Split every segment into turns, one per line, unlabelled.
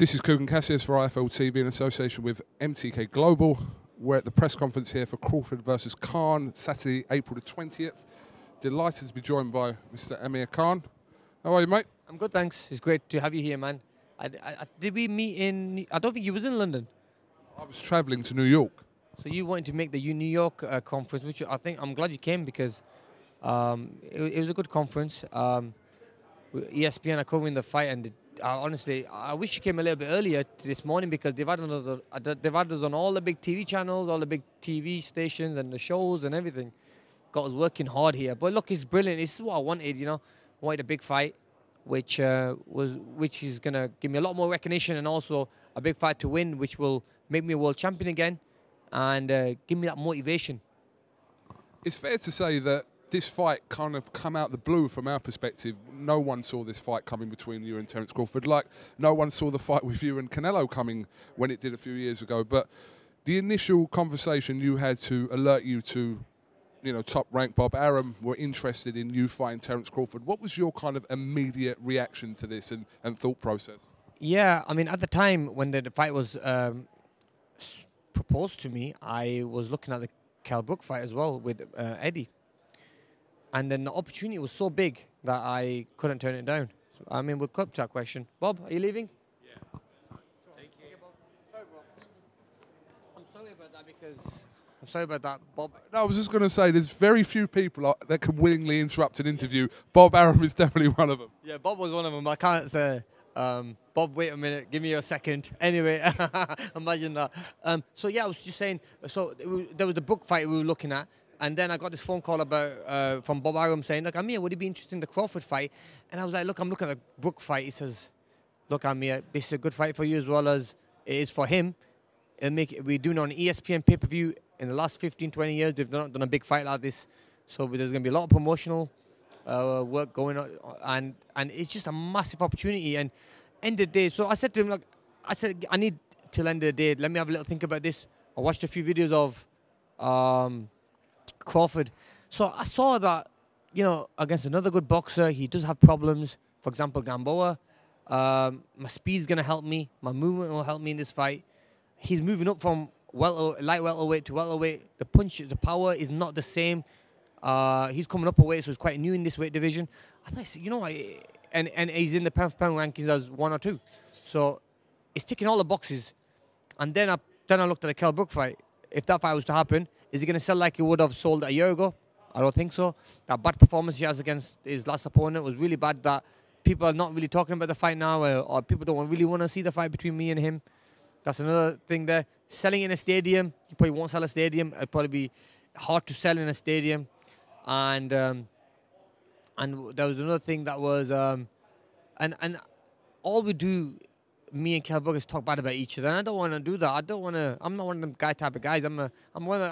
This is KUGAN CASSIUS for IFL TV in association with MTK Global. We're at the press conference here for Crawford versus Hearn, Saturday, April the 20th. Delighted to be joined by Mr. Amir. How are you, mate?
I'm good, thanks. It's great to have you here, man. Did we meet in... I don't think you was in London.
I was travelling to New York.
So you wanted to make the New York conference, which I think I'm glad you came because it was a good conference. ESPN are covering the fight, and honestly, I wish you came a little bit earlier this morning because they've had us on all the big TV channels, all the big TV stations and the shows and everything. Got us working hard here. But look, it's brilliant. This is what I wanted, you know. I wanted a big fight, which is going to give me a lot more recognition and also a big fight to win, which will make me a world champion again and give me that motivation.
It's fair to say that this fight kind of come out the blue from our perspective. No one saw this fight coming between you and Terence Crawford. Like, no one saw the fight with you and Canelo coming when it did a few years ago. But the initial conversation you had to alert you to, you know, top-ranked Bob Arum were interested in you fighting Terence Crawford. What was your kind of immediate reaction to this and thought process?
Yeah, I mean, at the time when the fight was proposed to me, I was looking at the Kell Brook fight as well with Eddie. And then the opportunity was so big that I couldn't turn it down. So, I mean, we'll come to that question. Bob, are you leaving?
Yeah. Thank you.
Sorry, Bob. I'm sorry about that because... I'm sorry about that, Bob.
No, I was just going to say, there's very few people that can willingly interrupt an interview. Bob Arum is definitely one of them.
Yeah, Bob was one of them. I can't say, Bob, wait a minute, give me a second. Anyway, imagine that. So, yeah, I was just saying, so there was the Brook fight we were looking at. And then I got this phone call about from Bob Arum saying, look, Amir, would it be interested in the Crawford fight? And I was like, look, I'm looking at the Brook fight. He says, look, Amir, this is a good fight for you as well as it is for him. We're doing it on ESPN pay-per-view. In the last 15, 20 years, they've not done a big fight like this. So there's going to be a lot of promotional work going on. And it's just a massive opportunity. And end of the day, so I said to him, look, I need till end of the day, let me have a little think about this. I watched a few videos of Crawford. So I saw that, you know, against another good boxer, he does have problems. For example, Gamboa. My speed's going to help me. My movement will help me in this fight. He's moving up from light welterweight to welterweight. The punch, the power is not the same. He's coming up a weight, so he's quite new in this weight division. I thought, you know, and he's in the pound-for-pound rankings as 1 or 2. So it's ticking all the boxes. And then I looked at the Kell Brook fight. If that fight was to happen, is he going to sell like he would have sold a year ago? I don't think so. That bad performance he has against his last opponent was really bad that people are not really talking about the fight now or people don't really want to see the fight between me and him. That's another thing there. Selling in a stadium, you probably won't sell a stadium. It'd probably be hard to sell in a stadium. And there was another thing that was, and all we do, me and Kell Brook, is talk bad about each other. And I don't want to do that. I'm not one of them type of guys. I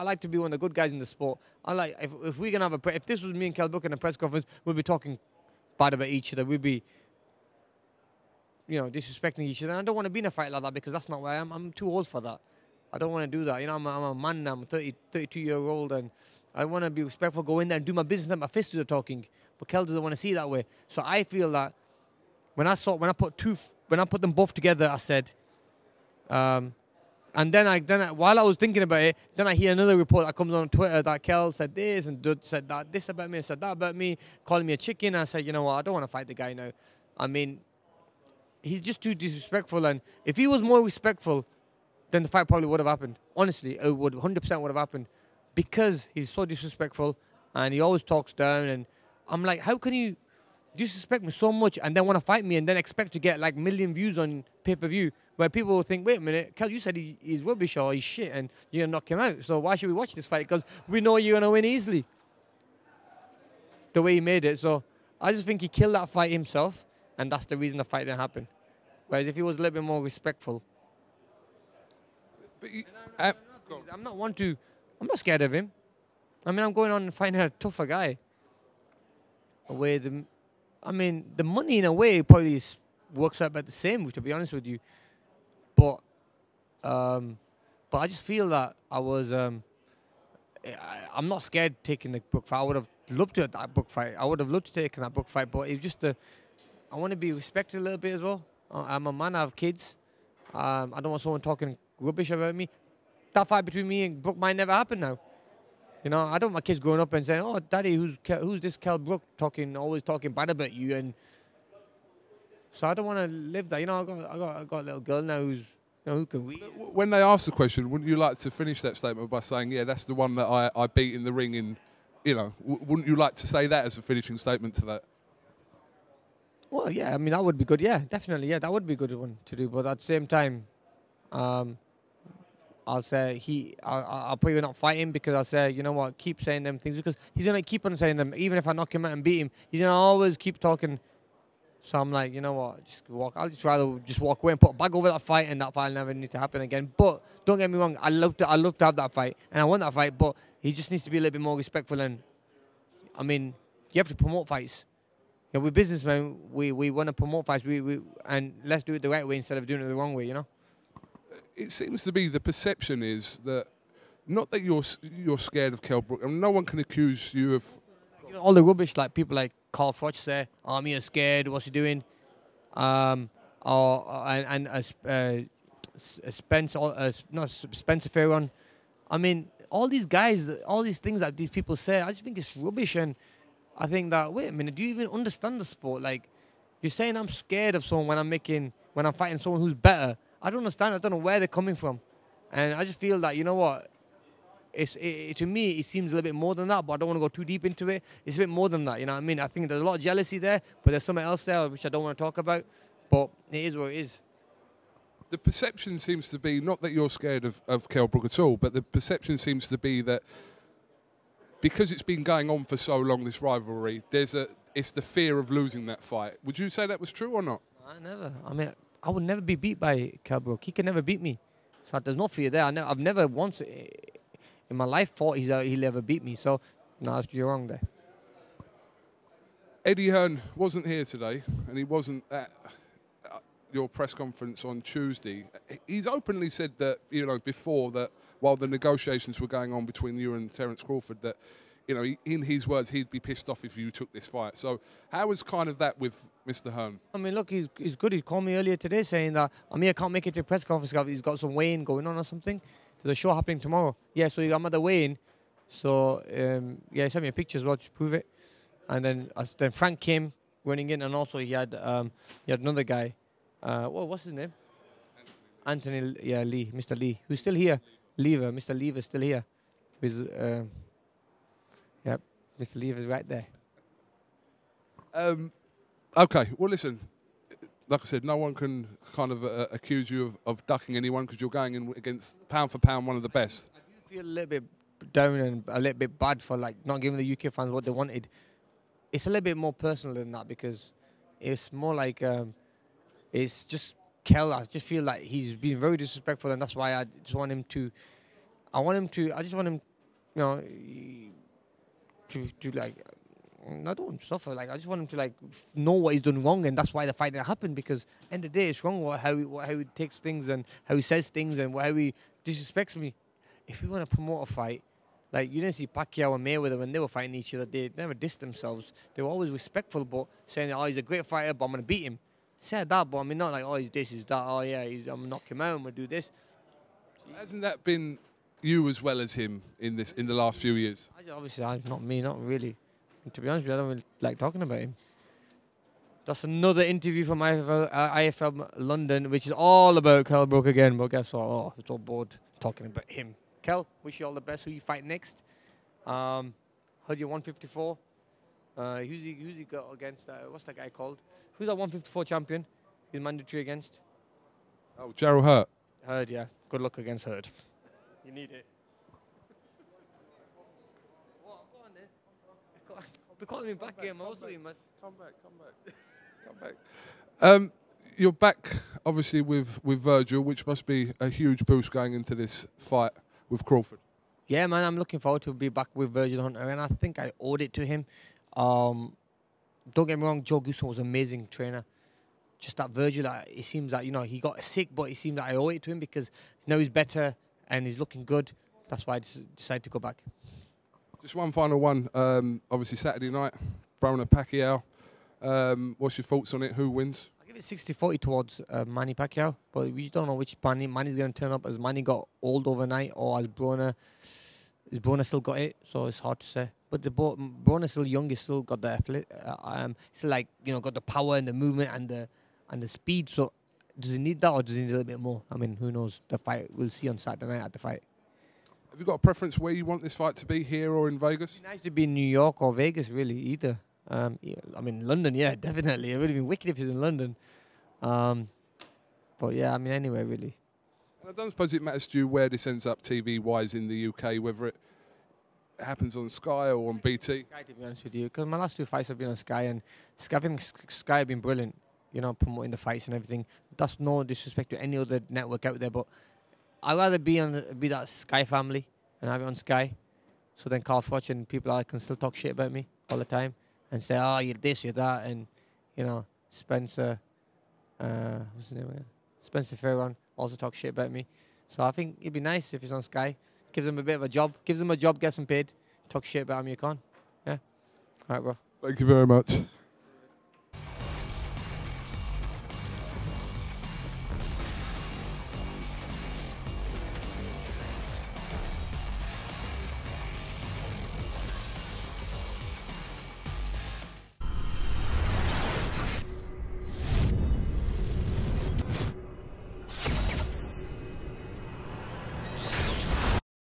like to be one of the good guys in the sport. If we're gonna if this was me and Kell Brook in a press conference, we'd be talking bad about each other. We'd be, you know, disrespecting each other. And I don't want to be in a fight like that because that's not where I am. I'm too old for that. I don't want to do that. You know, I'm a man now. I'm a 32-year-old, and I want to be respectful, go in there and do my business, let my fists do the talking. But Kell doesn't want to see it that way. So I feel that when I put them both together, I said, and then while I was thinking about it, then I hear another report that comes on Twitter that Kell said this and Dud said that, this about me and said that about me, calling me a chicken. I said, you know what, I don't want to fight the guy now. I mean, he's just too disrespectful. And if he was more respectful, then the fight probably would have happened. Honestly, it would 100% would have happened because he's so disrespectful and he always talks down. And I'm like, how can you disrespect me so much and then want to fight me and then expect to get like 1 million views on pay-per-view where people will think, wait a minute, Kell, you said he's rubbish or he's shit and you're going to knock him out. So why should we watch this fight? Because we know you're going to win easily. The way he made it. So I just think he killed that fight himself and that's the reason the fight didn't happen. Whereas if he was a little bit more respectful. I'm not scared of him. I mean, I'm going on and finding a tougher guy. The money in a way probably works out about the same, to be honest with you. But I just feel that I'm not scared taking the Brook fight. I would have loved to have that Brook fight. I would have loved to take that Brook fight, but it was just I want to be respected a little bit as well. I'm a man, I have kids. I don't want someone talking rubbish about me. That fight between me and Brook might never happen now. You know, I don't want my kids growing up and saying, "Oh, Daddy, who's this Kell Brook always talking bad about you?" And so I don't want to live that. You know, I got a little girl now who can read.
When they ask the question, wouldn't you like to finish that statement by saying, "Yeah, that's the one that I beat in the ring"? In, you know, wouldn't you like to say that as a finishing statement to that?
Well, yeah, I mean, that would be good. Yeah, definitely. Yeah, that would be a good one to do. But at the same time, I'll say I'll probably not fight him because I'll say, you know what, keep saying them things because he's going to keep on saying them. Even if I knock him out and beat him, he's going to always keep talking. So I'm like, you know what, I'll just rather just walk away and put a bag over that fight and that fight will never need to happen again. But don't get me wrong, I love to have that fight and I want that fight, but he just needs to be a little bit more respectful. And I mean, you have to promote fights. You know, we're businessmen, we want to promote fights, and let's do it the right way instead of doing it the wrong way, you know?
It seems to be the perception is that, not that you're scared of Kell Brook, and no one can accuse you of...
You know, all the rubbish, like people like Froch say, "Oh, Amir scared, what's he doing?" Spencer Fearon. I mean, all these guys, all these things that these people say, I just think it's rubbish. And I think that, wait a minute, do you even understand the sport? Like, you're saying I'm scared of someone when I'm fighting someone who's better. I don't understand. I don't know where they're coming from. And I just feel that, you know what, to me, it seems a little bit more than that, but I don't want to go too deep into it. It's a bit more than that, you know what I mean? I think there's a lot of jealousy there, but there's something else there which I don't want to talk about. But it is what it is.
The perception seems to be, not that you're scared of Kell Brook at all, but the perception seems to be that because it's been going on for so long, this rivalry, it's the fear of losing that fight. Would you say that was true or not?
Never. I mean, I would never be beat by Kell Brook. He can never beat me. So there's no fear there. I've never once in my life thought he'll ever beat me. So, no, you're wrong there.
Eddie Hearn wasn't here today, and he wasn't at your press conference on Tuesday. He's openly said that, you know, before that, while the negotiations were going on between you and Terence Crawford, that, you know, in his words, he'd be pissed off if you took this fight. So how was kind of that with Mr. Hearn?
I mean, look, he's good. He called me earlier today saying that Amir can't make it to the press conference because he's got some weigh-in going on or something. There's a show happening tomorrow. Yeah, so I'm at the weigh-in. So, yeah, he sent me a picture as well to prove it. And then Frank came running in, and also he had another guy. What's his name? Anthony Lee, Mr. Lee, who's still here. Mr. Lever's still here. Yep, Mr. Lever's right there.
Okay, well, listen, like I said, no one can kind of accuse you of ducking anyone because you're going in against, pound for pound, one of the best.
I do feel a little bit down and a little bit bad for like not giving the UK fans what they wanted. It's a little bit more personal than that because it's more like it's just Kell. I just feel like he's been very disrespectful, and that's why I just want him to. I just want him, you know, to like. I don't want him to suffer. Like, I just want him to like know what he's done wrong, and that's why the fight didn't happen. Because end of the day, it's wrong how he takes things and how he says things and how he disrespects me. If we want to promote a fight, like you didn't see Pacquiao and Mayweather when they were fighting each other, they never dissed themselves. They were always respectful, but saying, "Oh, he's a great fighter, but I'm gonna beat him." Said that, but I mean not like, "Oh, he's this, he's that." Oh yeah, I'm gonna knock him out. I'm gonna do this.
Hasn't that been you as well as him in the last few years?
Obviously, not me, not really. And to be honest with you, I don't really like talking about him. That's another interview from IFL London, which is all about Kell Brook again. But guess what? Oh, I'm so bored talking about him. Kell, wish you all the best. Who you fight next? Heard you're 154. Who's he got against? What's that guy called? Who's that 154 champion? He's mandatory against?
Oh, Gerald Hurt.
Heard, yeah. Good luck against Heard. You need it. Be calling me back here, man. Man.
Come back. You're back, obviously, with Virgil, which must be a huge boost going into this fight with Crawford.
Yeah, man, I'm looking forward to be back with Virgil Hunter, and I think I owed it to him. Don't get me wrong, Joe Gusto was an amazing trainer. Just that Virgil, it seems that, you know, he got sick, but it seems that I owe it to him because now he's better and he's looking good. That's why I decided to go back.
Just one final one. Obviously, Saturday night, Broner Pacquiao. What's your thoughts on it? Who wins?
I give it 60-40 towards Manny Pacquiao, but we don't know which Manny's going to turn up. Has Manny got old overnight, or has Broner still got it? So it's hard to say. But Broner's still young. He's still got the still like got the power and the movement and the speed. So does he need that, or does he need a little bit more? I mean, who knows? The fight we'll see on Saturday night at the fight.
Have you got a preference where you want this fight to be, here or in Vegas?
It'd be nice to be in New York or Vegas, really, either. Yeah, I mean, London, yeah, definitely. It would have been wicked if he's in London. But yeah, I mean, anyway, really.
And I don't suppose it matters to you where this ends up TV-wise in the UK, whether it happens on Sky or on BT?
Sky, to be honest with you, because my last 2 fights have been on Sky, and I think Sky have been brilliant, promoting the fights and everything. That's no disrespect to any other network out there, but I'd rather be that Sky family and have it on Sky. So then Carl Froch and people can still talk shit about me all the time and say, oh, you're this, you're that. And, Spencer, what's his name again? Spencer Fearon also talk shit about me. So I think it'd be nice if he's on Sky. Gives them a bit of a job. Gives them a job, gets them paid. Talk shit about him, you can. Yeah. All right, bro.
Thank you very much.